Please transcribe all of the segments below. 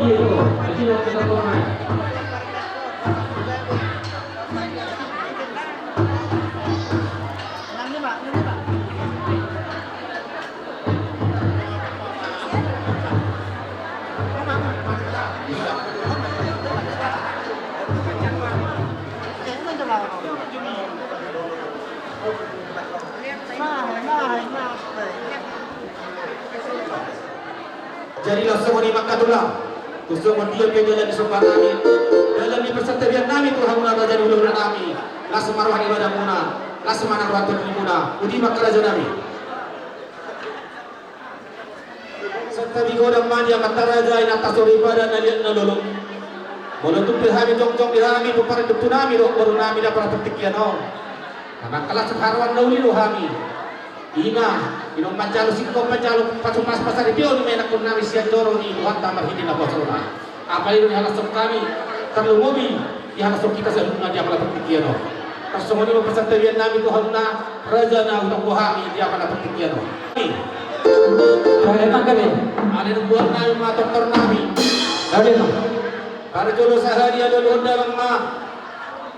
Iya, masih waktu satu main. Jadilah semua di Makkatullah. Kusuma dia dalam sumpah kami, dalam persatuan kami Tuhan Raja jadi ulu kami. Lasmarwah ibadah muna, lasmana ruatul muna. Udi kerajaan kami. Serta digodam manja mataraja ina tasori pada naliat nalolong. Boleh tu pihami jong pihami tu para tu nami do baru nami dapat petikian on. Karena kelas sekarang nauli do kami. Ina, inong mancalo singko mancalo pas pasar itu ni menak kun nami sian doro ni Tuhan tamar hidin apa sorona. Apa itu ni halas kami terlalu mobi, ya halas kita sebelum dia malah petikian on. Tersemua ni persatuan nami Tuhan na raja na untuk kami dia malah petikian on. Emang kami. Ada buat nami ma doktor nami. Ada no. Para jolo sehari ada londa lang ma.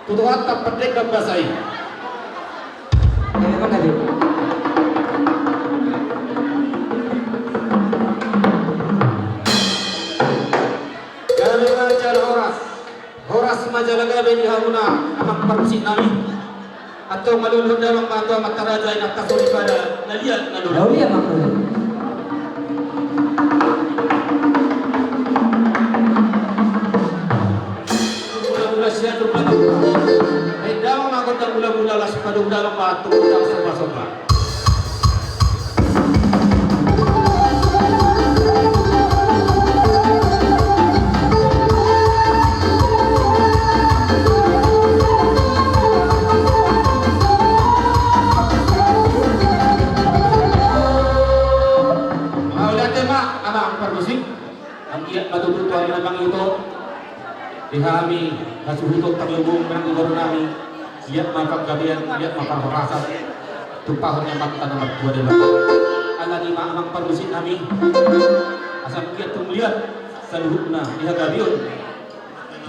Tutuhat tak pedek dan basai. Emang kami. Kami mengajar Horas majalaga beni haruna amak persi nami. Atau malulun dalam atau mataraja ina tasori pada nalian nalulun. Naulia makna. Siya tu pula daw makot ang mula-mula las padugda ng bato ng soba-soba. Maulihat tema amang permusik ang iyak matututuan namang ito dihami nasuhutok taglubong ng igor nami lihat mapak gabian lihat mapak merasa tupahon yang makta nomor 2 dela ala ni maamang permusit nami asam kiat tumlihat sa luhut na diha gabion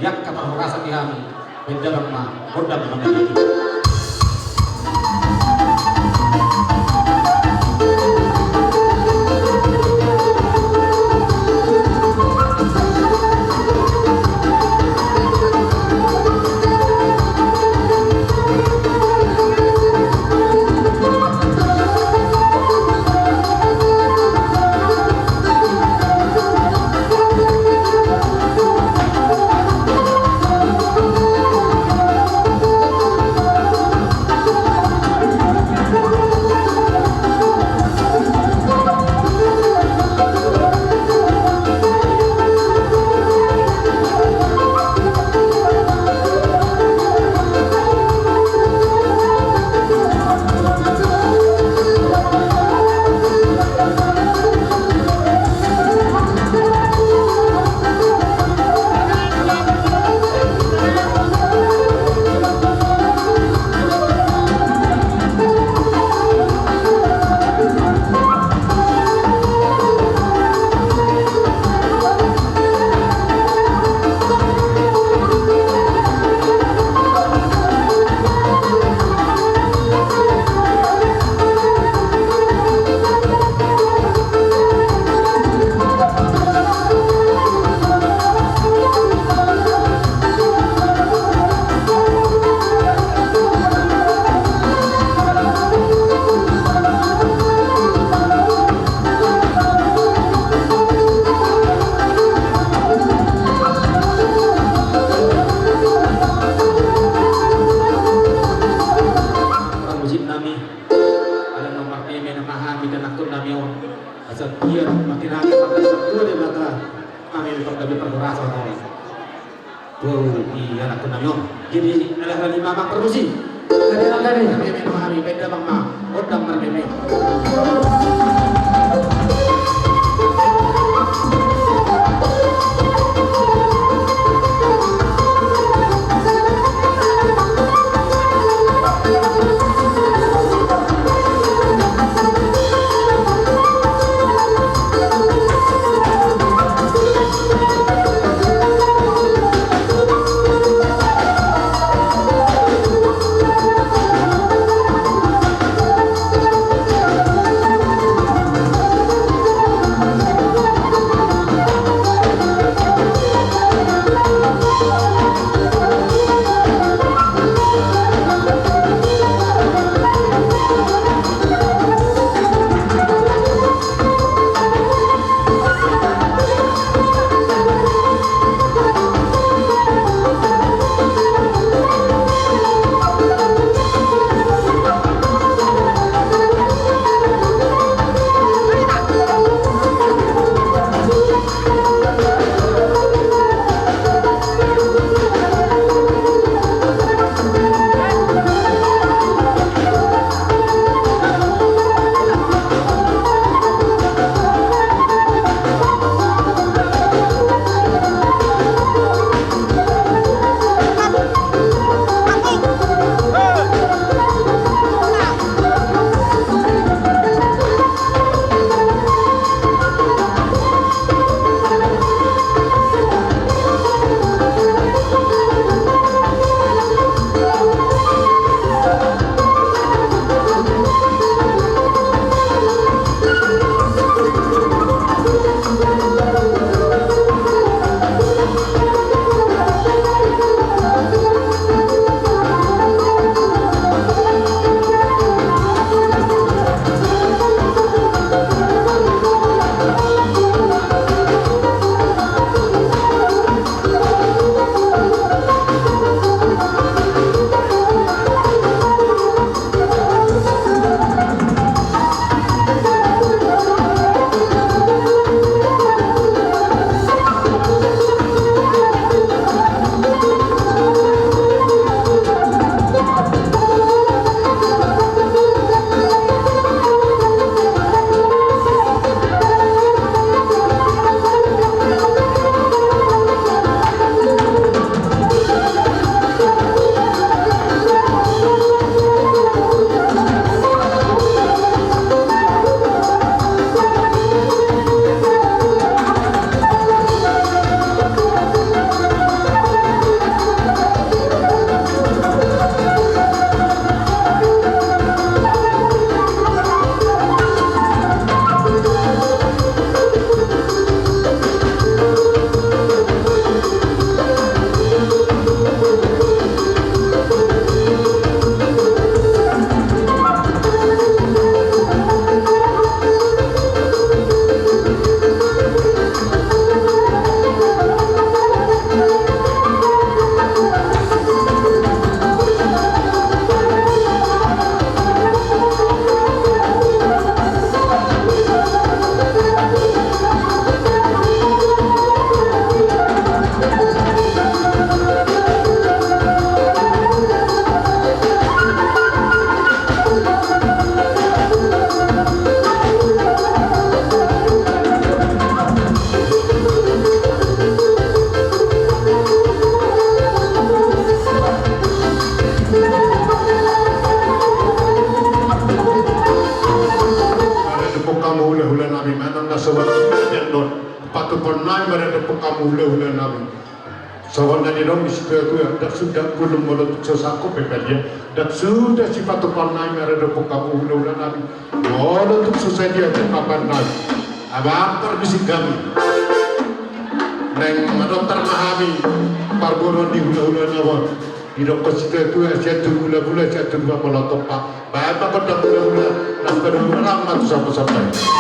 yak kapag merasa dihami bendalang ma kodam mga dito. Jadi adalah lima mak permusi. Ada ni. Kami memahami beda bang ma, odang merdeka. yang don patu pernah mereka kamu ulah nabi sawan dari dong istilah tu dah sudah belum mulut sesaku pepelia dah sudah sifat tu pernah mereka kamu ulah nabi mulut tu susah dia kapan nabi abang perbisik kami neng dokter mahami parbono di ulah nabi hidup kecil tu jatuh gula jatuh gula pola topak baik apa dah gula nak kedua ramah tu sampai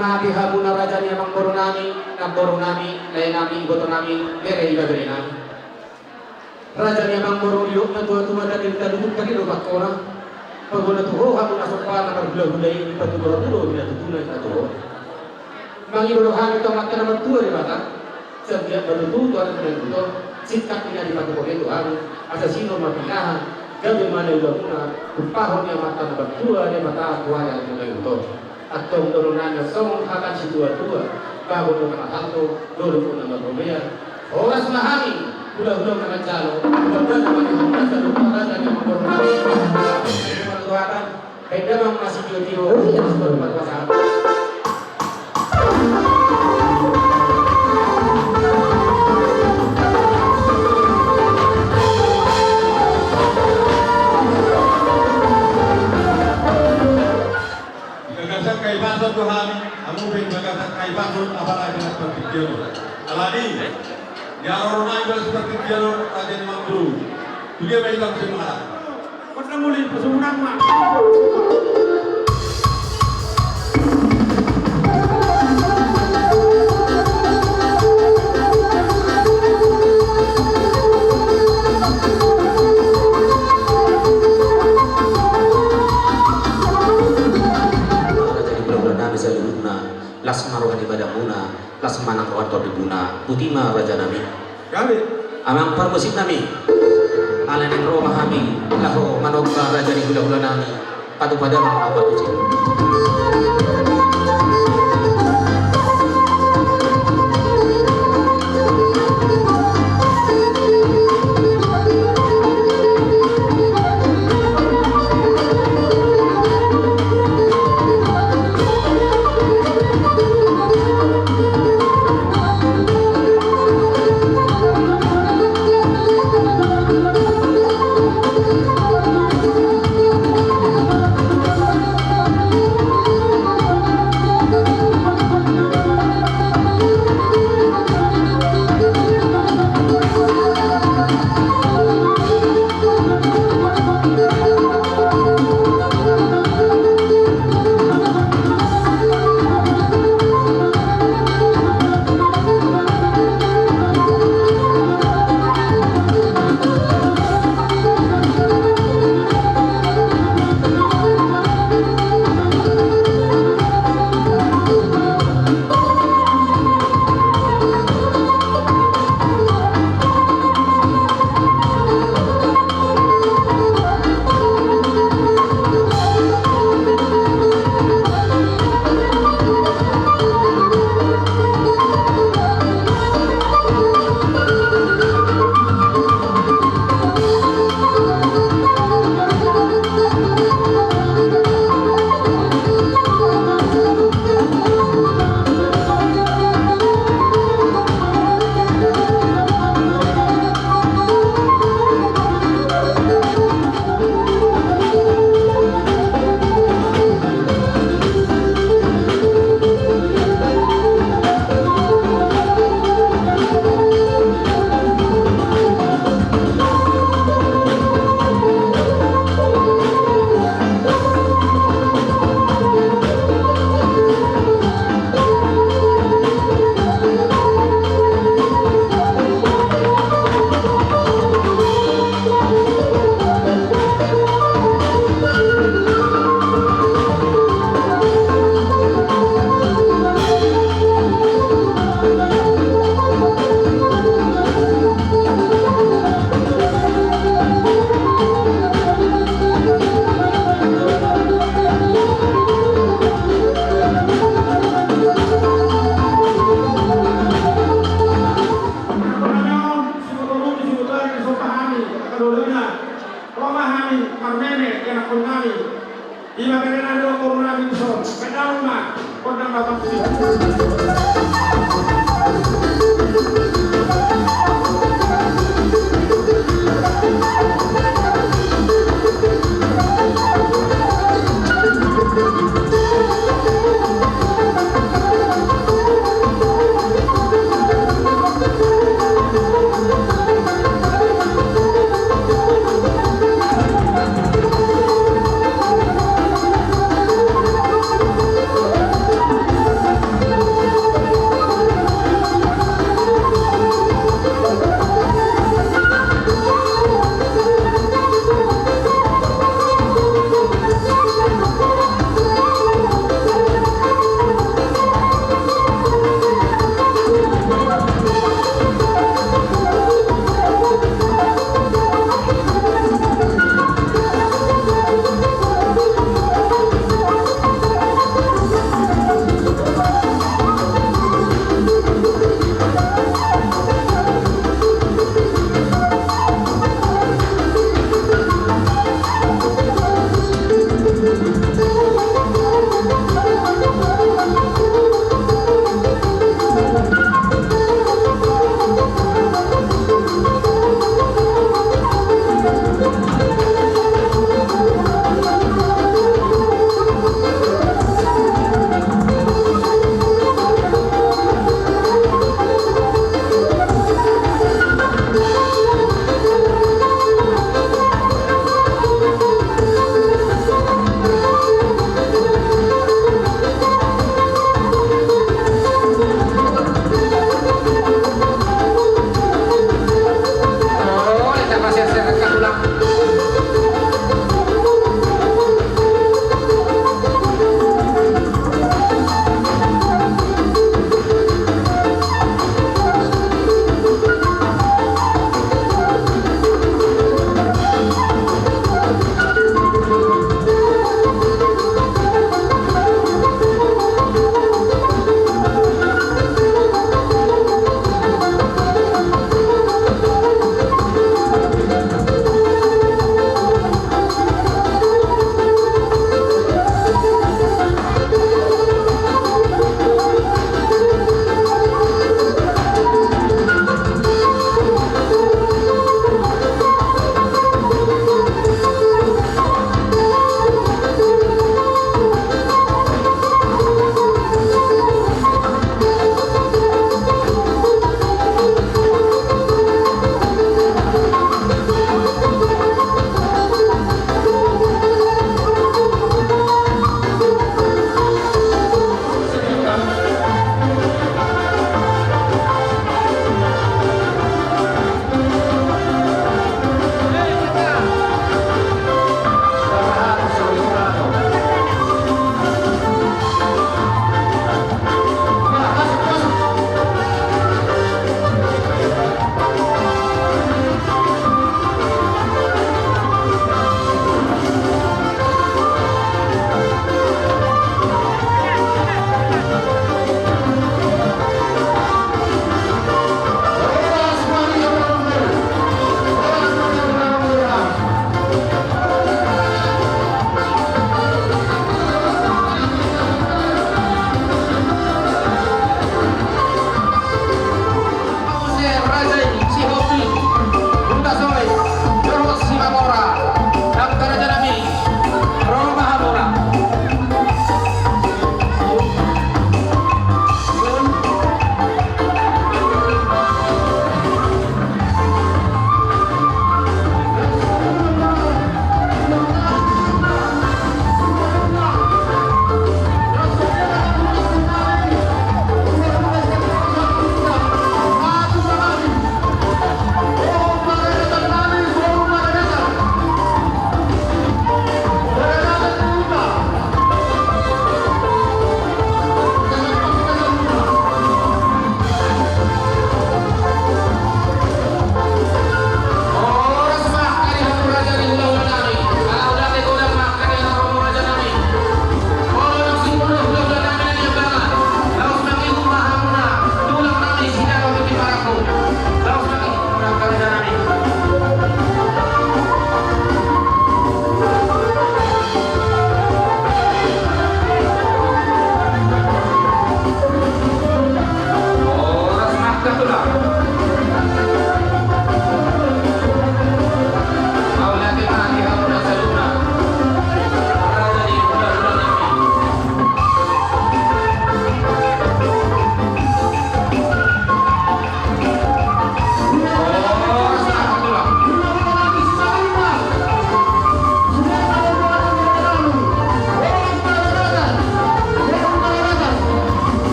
mati habuna rajani amang borunami layanami botonami mere iba berenami rajani amang borong ilok na tua dari kaduduk kaki do bakora paguna tuho habuna sopa na berbula-bulai iba tu borong bila tutuna itu mangi do hami to makan nomor 2 di mata setiap bertutu ada bertutu sikap ini di batu itu haru asasino mapinahan gabi mana ulaguna kupahon yang mata nomor 2 dia mata kuaya yang itu atau turunannya semua akan situa-tua bago dengan hantu dulu pun nama Romea orang semahami udah dengan calo udah nama dihambat dan lupa dan yang memperbaiki pertuakan baik dalam masih tiro yang berbuat pasangan Yang orang lain seperti jalur Raja Mampu. Dia bilang semua. Kota mulai pesunan mak. Lasmar wani badamuna lasmana kawato dibuna putima raja nami Kami. amang parmusit nami alanin roh mahami laho manogka raja ni hula-hula nami patu pada apa tuh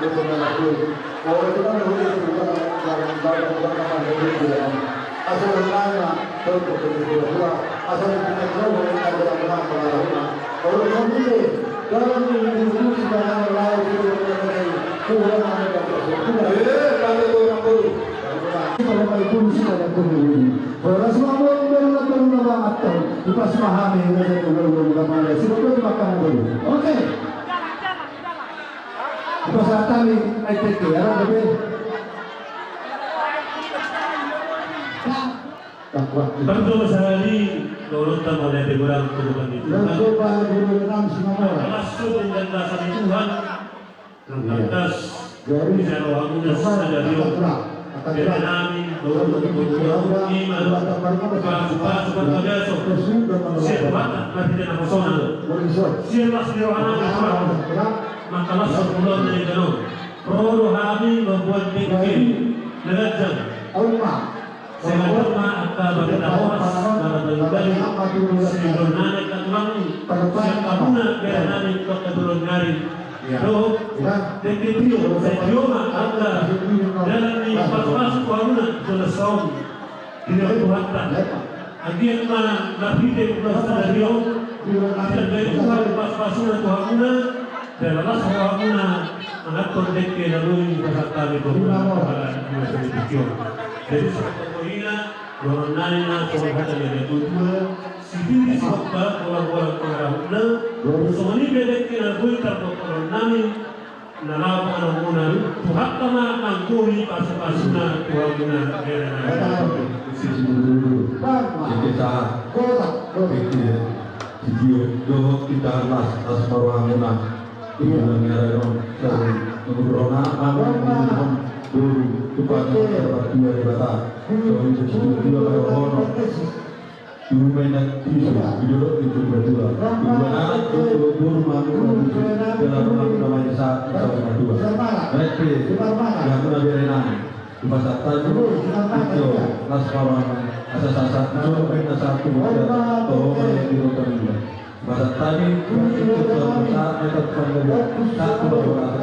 di pengaku. Kalau kita menguji bukan asal nanya untuk kedua asal kita tahu ada orang pengaruhnya. Kalau kami dalam ini sudah lain kurang ada Kalau orang baru. kalau may pulis na nagkumuli. Para sa mga mga mga atau ipas mahami na nagkumuli ng mga sino po makamuli. Okay. Ipas atami ay teke. Ano gabi? Takwa. Tentu sehari nurutkan oleh kurang Tuhan itu. Lalu pa guru ng sinamora. Masuk dan dasar Tuhan. Lantas bisa rohaninya saja dia. Kita namin doon iman pas pagkagaso. Siya bata natin na persona. Siya mas rohana ng makalas sa pulau na gano'n. Pero kami membuat bikin nagajang. Sebenarnya akan berdawas dalam berbagai sebenarnya katulang siapa puna berani untuk ketulung ngari. Do, deketio, sejoma anda dalam ni pas-pas kuamuna jelasong tidak Tuhan. Agian mana nafide plus dari dan dari Tuhan pas-pasuna kuamuna dalam las kuamuna anak kondeke lalu bersama kami berulang deketio. Jadi sebenarnya orang lain yang ada di dunia sendiri sebab orang-orang pengarahnya semua ini beda kena bukan orang namin nalaw orang muna Tuhan kama ang kuri pasapasuna Tuhan muna kita pikir video do kita las asmarwana ini mengenai corona aman dulu kepada dua bata so itu dua orang dulu banyak video itu berdua dua itu rumah dalam namanya satu dua mereka yang menawarkan di pasar tadi itu lasparan asas-asas itu satu atau yang di rutan dua pasar tadi itu saat metode pengelolaan satu dua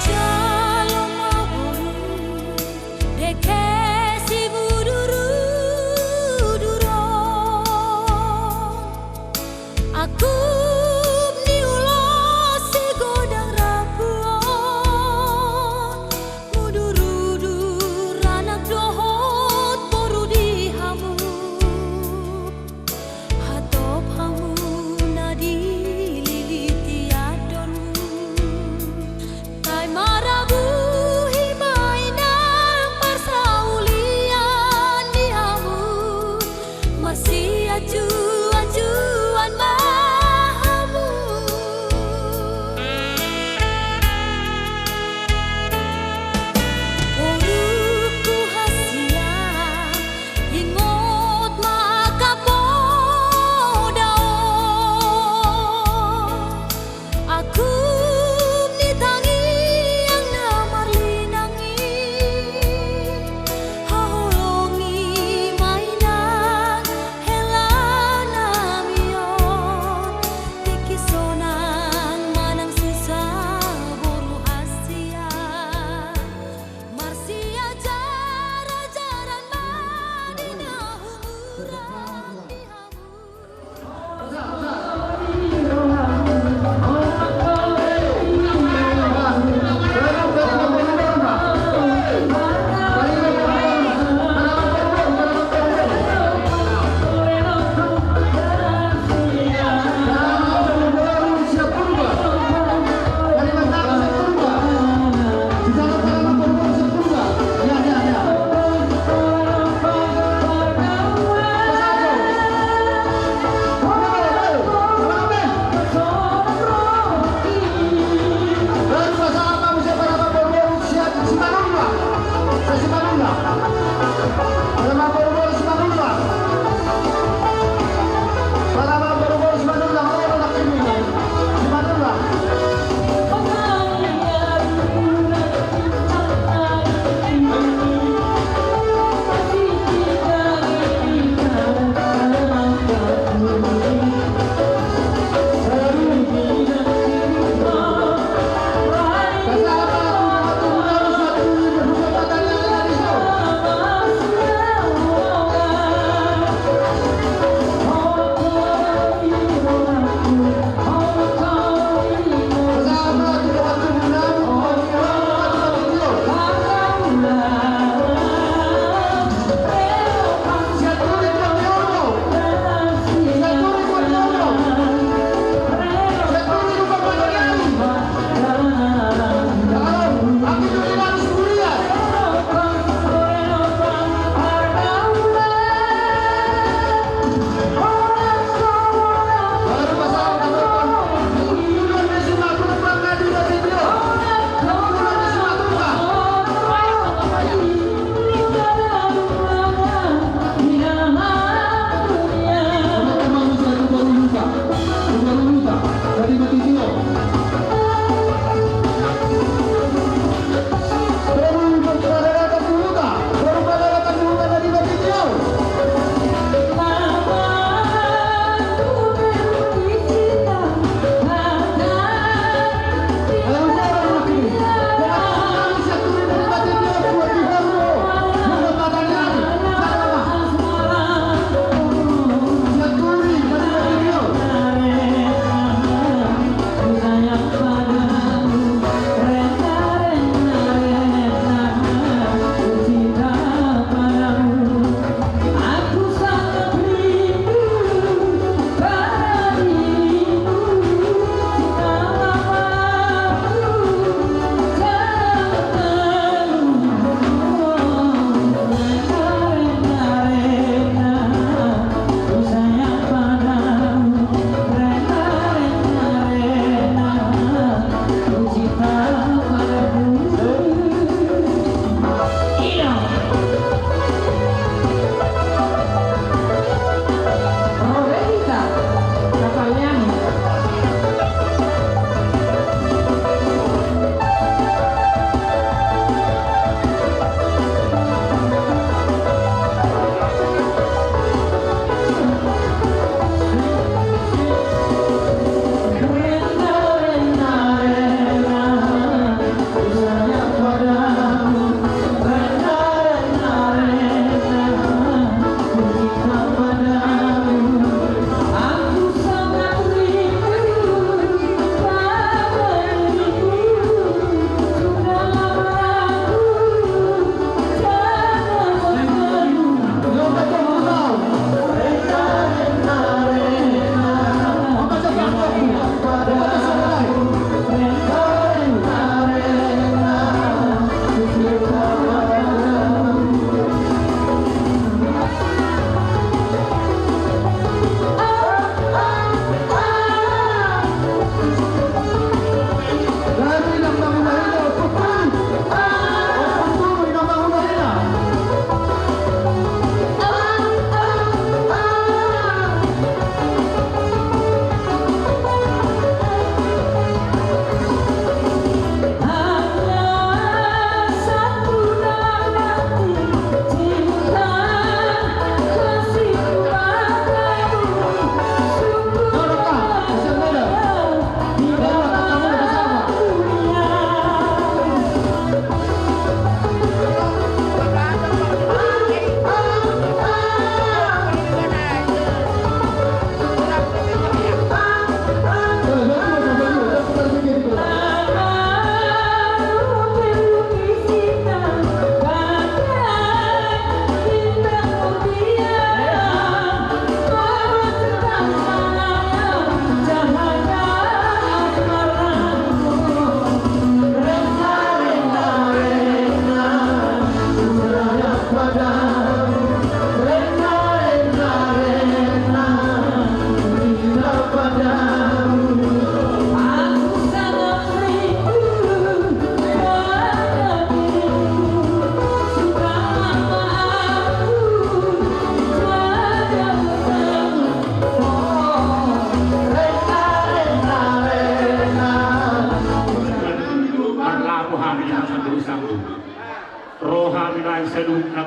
Jangan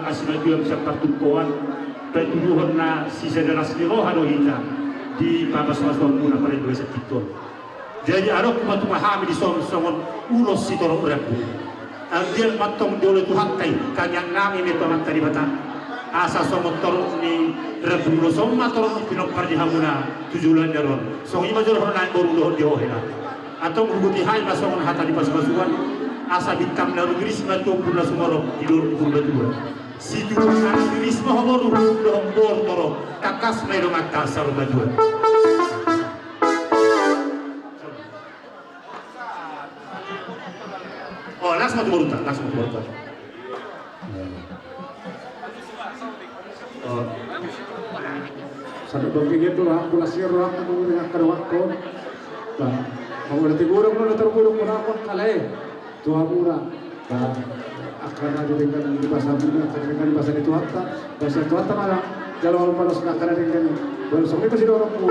asimajuan sa pertukuan petuduhan na si Sederas ni Rohano Hita di papaswaswan muna pa rin sa TikTok. Jadi ano kung matumahami di songon ulos si Toro Urabu. Ang diyan matong diulo tuhatay kanyang namin ito ang taribata. Asa sa motor ni Rabulo so motor ni pinagpardihan muna tujulan niya ron. So imajor ho na borulo di ho hela. Atong huguti hay masongon hata di paswaswan. Asa bintang na rugris na to puna sumaro di lor purbatua. Si tujuan na rugris mo homoru do bor toro kakas may rumata sa rubadua. Oh, langsung mati boruta. Oh. Sa pagpigit ko lang, kung nasiro lang ako ng karawak ko. Kung natigurang mo, natagurang mo na ako kalay. Tuha muna. Akan na din ka ng libasan mo na, kaya nga libasan ni Tuhata. Basta Tuhata ka lang, dalawang palos na ka na din ka. Well, so may pasidorong po.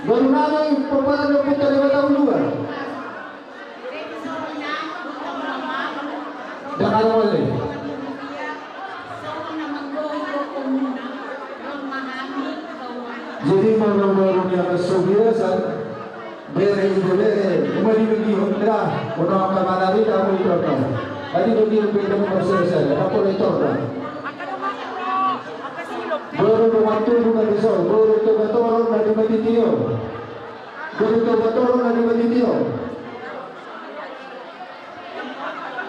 Baru namin pagpala ng punta 5 tahun luar. Dakar wala eh. Jadi baru-baru yang kesubiasan bere umadi Honda ono kamanari kamu itu apa? Tadi bagi pindah proses apa itu apa? Baru waktu bukan besar, baru tu betul dari Madinah. Baru tu betul dari Madinah.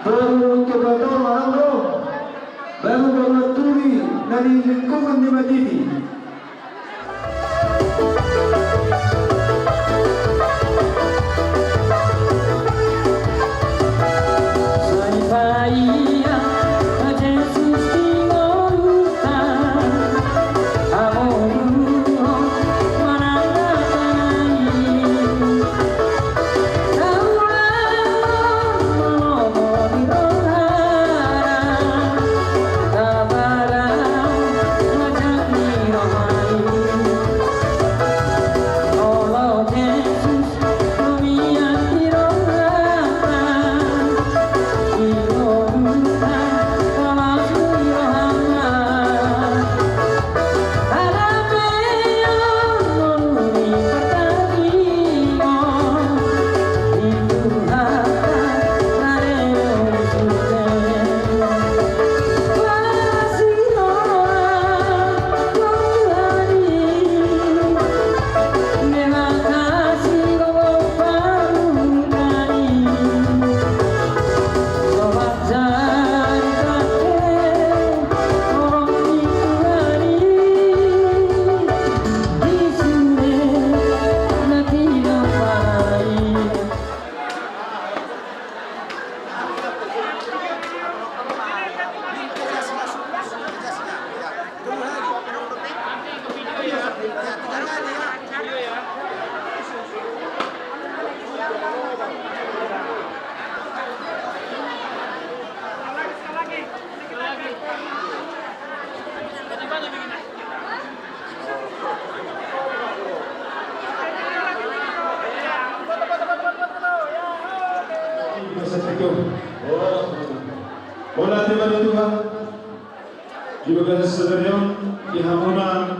Baru tu betul orang tu. Baru turi dari lingkungan di Madinah. Wala di ba Tuhan? Di bagian saudara di Hamuna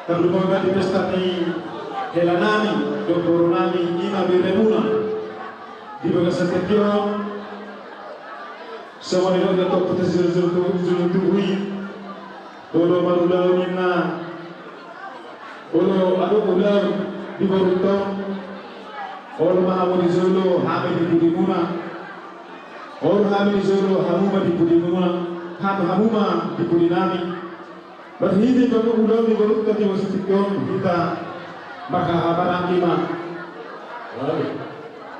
terlupakan di pesta ni Helanami, Dokoronami, Ina Biremuna. Di bagian saudara semua ini ada top putih zulu-zulu Olo marulau nina Olo adu ular di Borutong Olo mahamu di Zulu Hame di Budimuna Olo Hame di Zulu Hamuma di Budimuna Hamuma di Budinami Berhenti kamu ulang di baru tadi masih kita maka amanah lima.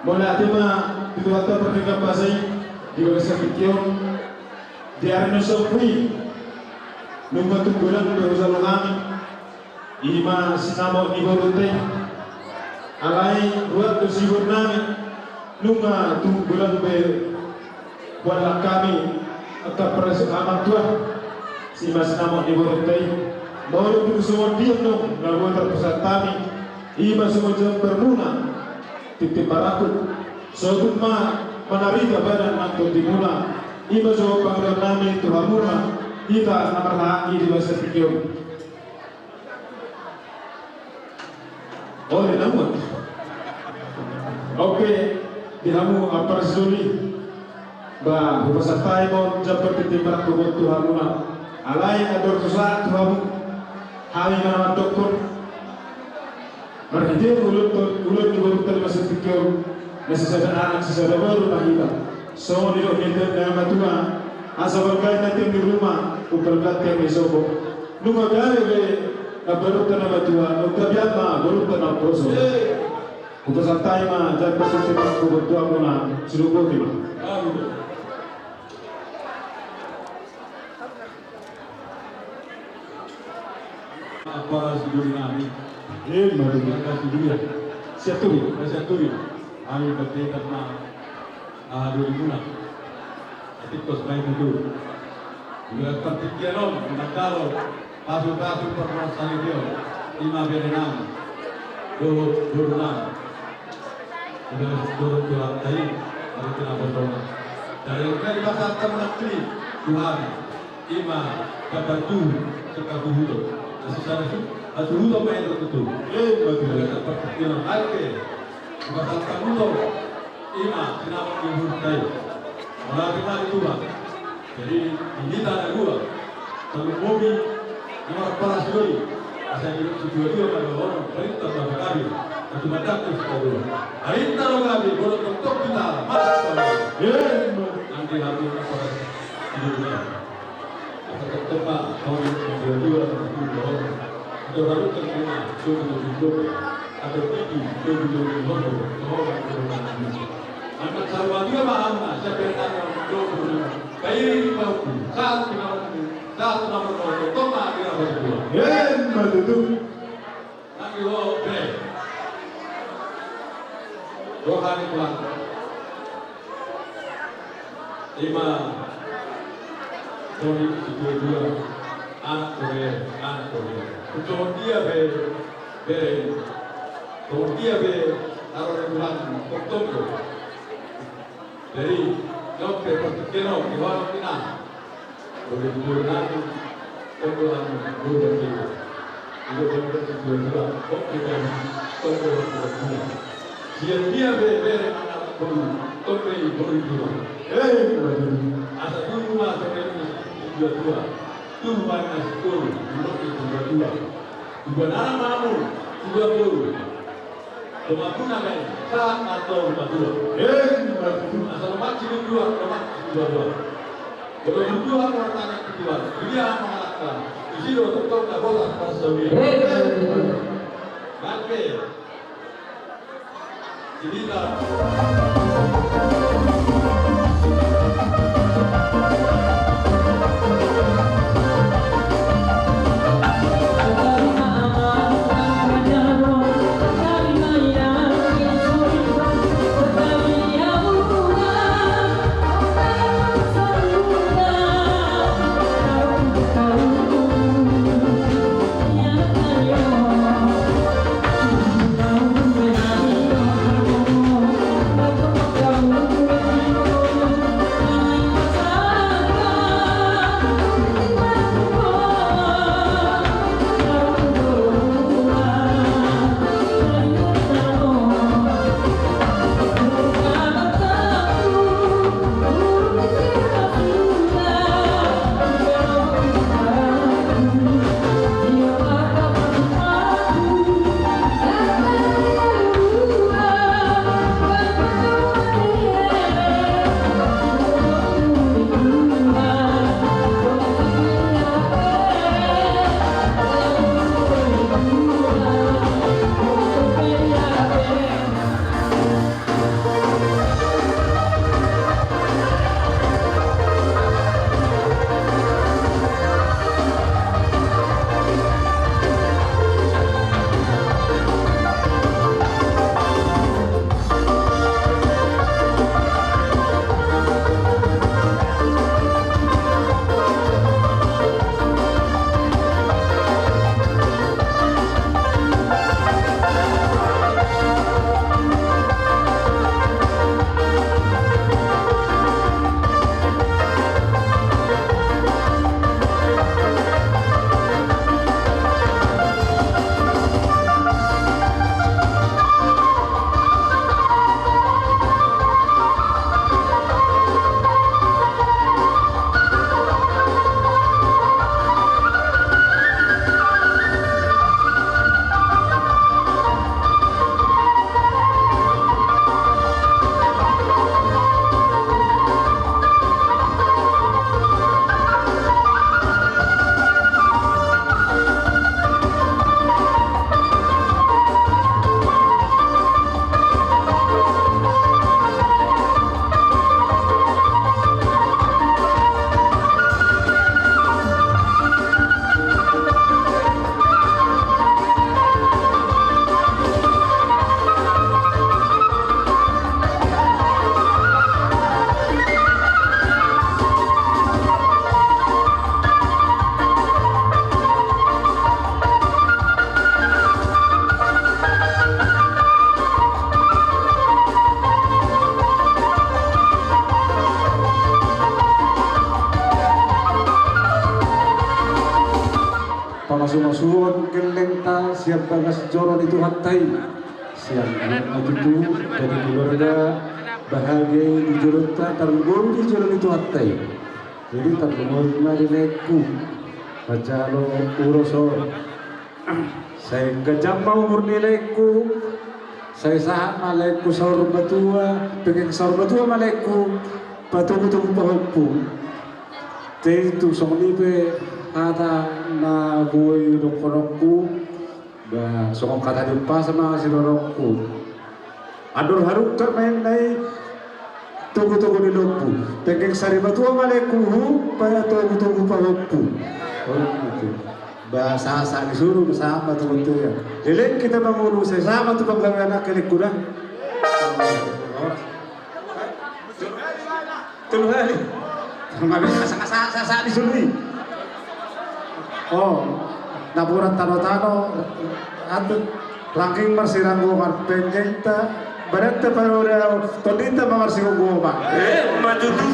Mulai tema itu atau pertengah pasai di bahasa Kikion di arena Sofri nunggu tunggulan berusaha kami ima sinamo di baru alai buat tusibur nami nunggu tunggulan be buat kami atau perasaan tua si mas namo di Borotei baru tu semua dia dong lalu terpusat kami ima semua jam bermuna titik barakut suatu menari kepada nanti dimula ima semua panggilan nami tu hamuna kita nomor lagi di bahasa Kikion oleh namun oke dihamu apa suli bah bahasa Thai jam titik barakut tu hamuna alai ador susah tuhamu hami mana doktor marhije ulut di baru tadi masih pikir masih anak sesada baru lahir semua di rumah itu nama Tuhan asal berkait nanti di rumah uperkat yang besok nunggu gare be baru nama Tuhan ukabiama baru nama poso upasan taima jadi posisi aku berdoa muna seluruh kita apa sudut kami mereka sendiri satu kami berdekat na 2000 tipos baik itu juga pertikian menakalo pasu-pasu permasalahan dia 5 berenang dorong sudah dorong Tuhan tadi dari kenapa dorong dari kali pasal teman-teman Tuhan 5 kabar tu sekaku hidup secara asuhudo main tertutup mereka pertikian alke pasal kamudo 5 kenapa dihurtai melakukan itu Pak jadi ini tanah gua kalau mobil nomor paras dulu saya hidup dua pada orang perintah pada kami itu madak itu dulu perintah kami boleh untuk kita masuk nanti hari pada hidupnya atau tetap tahun 22 atau baru terima atau tinggi anak sarwa juga paham nah siapa yang tanya kayak bau satu nomor toma kira berdua betul nanti lo be rohani pulang 5 Tony dua anak Korea untuk dia be taruh di bulan Oktober dari dokter pertikeno di warung kita boleh dibuat pembulan bulan itu juga kita pembulan dia bere anak tokre dua asal dulu mah tokre dua tuh banyak sepuluh dua nama mamu 20 rumah pun namanya saat atau rumah dua asal rumah cium dua rumah dua kalau dua orang tanya kedua dia mengatakan di sini untuk tak boleh pasal Oke. Jadi Thank you. siap bagas joron itu hatai siang itu dari keluarga bahagia di joron tergol di joron itu hatai jadi tergol mari leku bacalo uroso saya gajah mau murni leku saya saham malaiku sahur batua pengen sahur batua malaiku patuh-patuh pahuppu itu songlipe kata na boy rokorokku ba sokong kata jumpa sama si rorokku adur haruk main nai tunggu-tunggu di lopu pengen sari batua malaiku paya tunggu-tunggu pahuppu gitu bahasa saat disuruh bersama teman-teman ya. Jadi kita mengurus sama tuh penggawean anak kuda. Tuh hari, kemarin saat disuruh. Oh, naburan tano-tano, atau ranking marsirang gua pengen ta, barat ta paroda, todita marsirang gua. Maju tuh.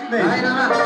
Hai nama.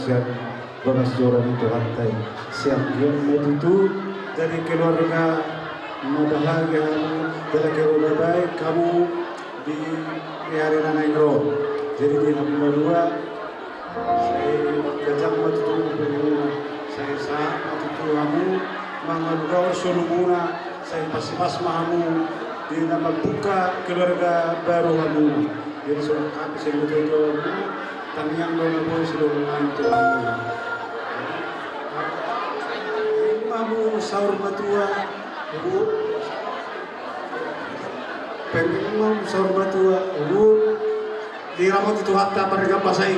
siap bagas joran itu hantai siap dia itu dari keluarga bahagia dari keluarga baik kamu di hari Nanengro jadi di 62 saya kejam itu saya saat itu kamu mengalugaw sulumuna saya pas mahamu di nama buka keluarga baru kamu jadi soal kami saya itu tanyang dona boy seluruh itu kamu sahur batua bu pengen sahur batua bu di ramot itu hatta pada pasai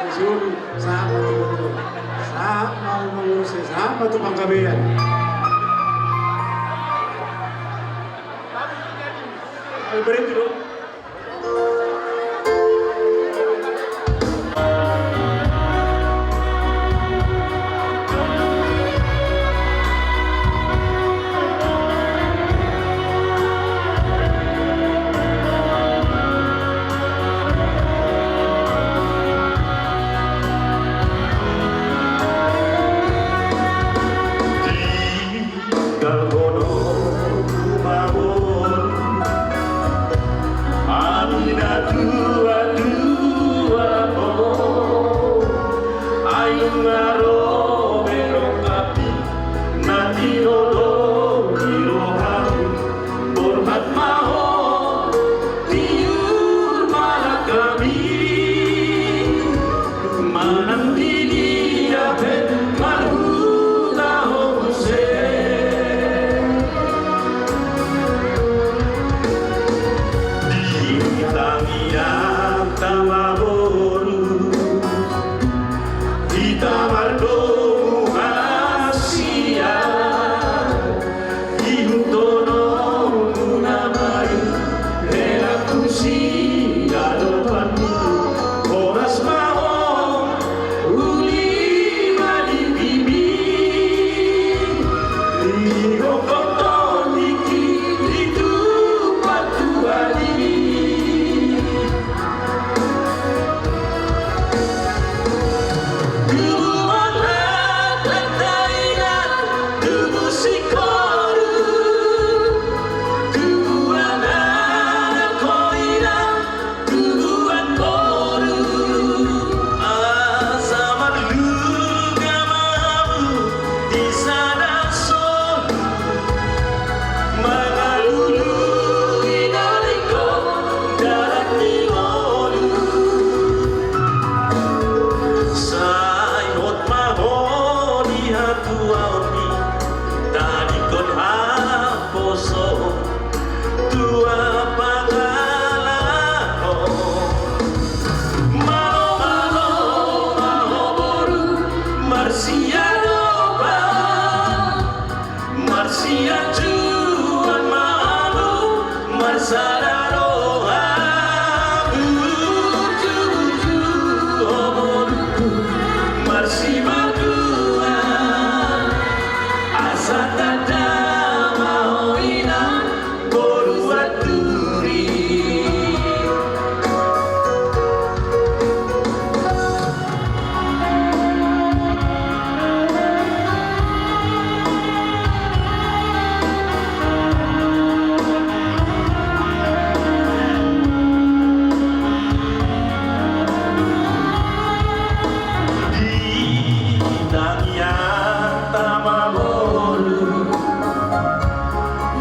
suruh sama tuh sama mengurus sama tuh pangkabean berhenti dong.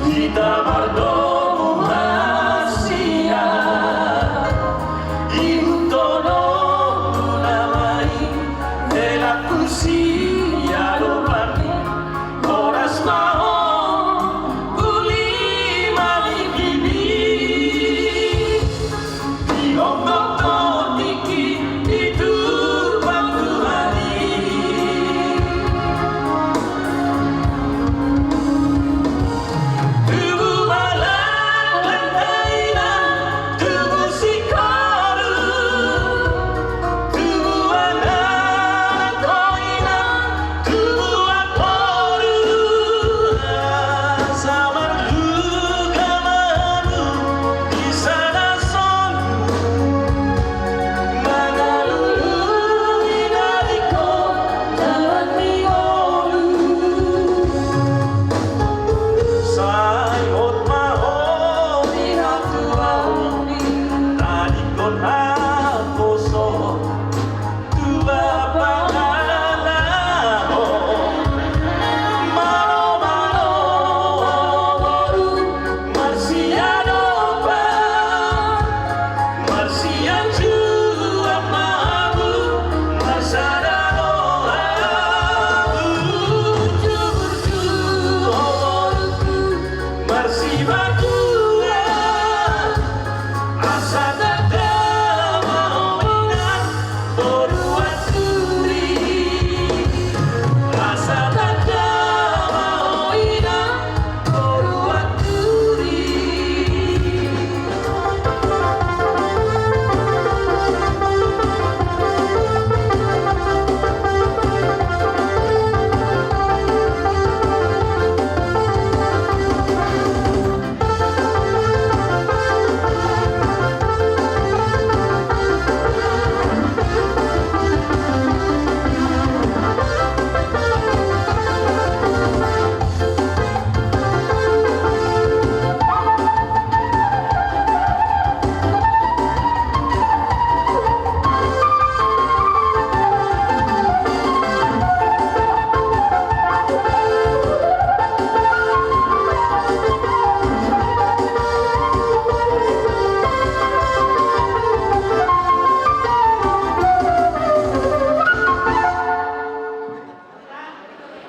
kita berdoa rahasia Ibu tolong namai Dela kusia lorani Koras mau Kuli malik ini Di ombak tiki itu waktu hari Tubuh malang lantainya Tubuh sikaru Tubuh anak koina Tubuh aporu Samar duga manu Di sana sonu Mangalului nariko Jalan miolu Sayot mahoni hatu auni Nariko nakoso Tuba pangalao Malo-malo boru Marsiano pa Marsian jua mabu Marsadano abu Jubur boru Marsibadua Asada damaoina Boru aturi Asada damaoina Boru aturi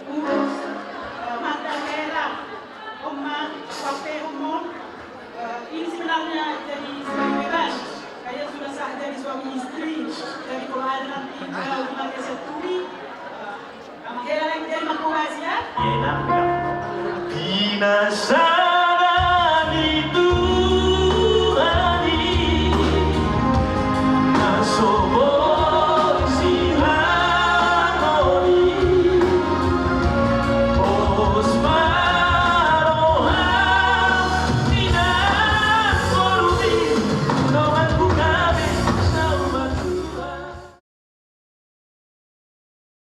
Urus mata merah Omar Pape Umon ini sebenarnya jadi suami bebas saya sudah sah jadi suami istri jadi kalau ada nanti rumah keseturi Hera yang jadi makuas ya Binasa